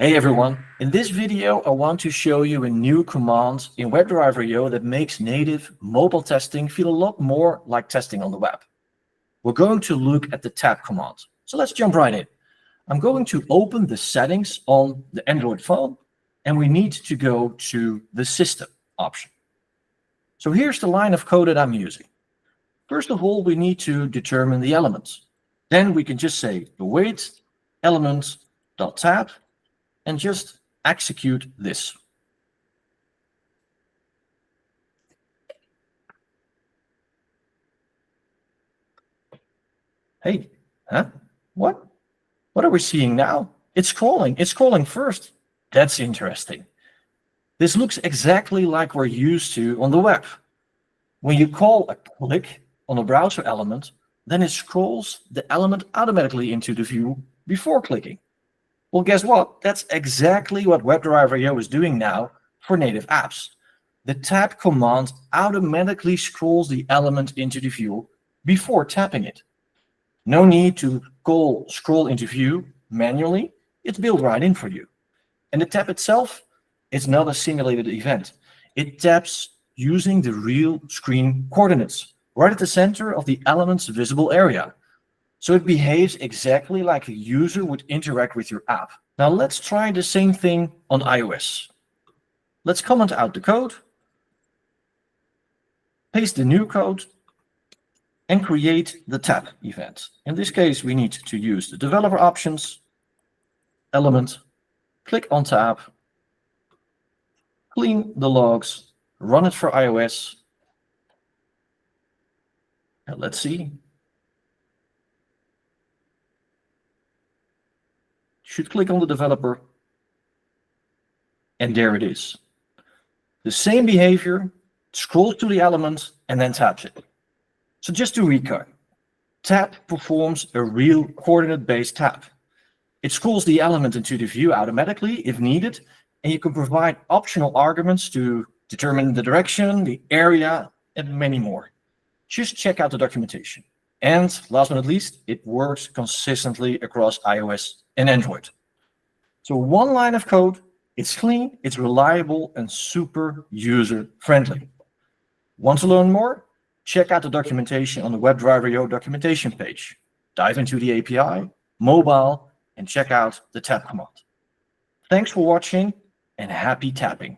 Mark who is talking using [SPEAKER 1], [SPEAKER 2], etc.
[SPEAKER 1] Hey everyone, in this video I want to show you a new command in WebdriverIO that makes native mobile testing feel a lot more like testing on the web. We're going to look at the tab command. So let's jump right in. I'm going to open the settings on the Android phone and we need to go to the system option. So here's the line of code that I'm using. First of all, we need to determine the elements. Then we can just say await element.tab and just execute this. Hey, huh? What? What are we seeing now? It's scrolling first. That's interesting. This looks exactly like we're used to on the web. When you call a click on a browser element, then it scrolls the element automatically into the view before clicking. Well, guess what? That's exactly what WebdriverIO is doing now for native apps. The tab command automatically scrolls the element into the view before tapping it. No need to call scroll into view manually. It's built right in for you. And the tap itself is not a simulated event. It taps using the real screen coordinates right at the center of the element's visible area. So it behaves exactly like a user would interact with your app. Now let's try the same thing on iOS. Let's comment out the code, paste the new code, and create the tab event. In this case, we need to use the developer options, element, click on tab, clean the logs, run it for iOS. And let's see. Should click on the developer, and there it is. The same behavior, scrolls to the element and then taps it. So just to recap, tab performs a real coordinate-based tap. It scrolls the element into the view automatically if needed, and you can provide optional arguments to determine the direction, the area, and many more. Just check out the documentation. And last but not least, it works consistently across iOS and Android. So one line of code, it's clean, it's reliable, and super user-friendly. Want to learn more? Check out the documentation on the WebdriverIO documentation page. Dive into the API, mobile, and check out the tab command. Thanks for watching and happy tapping.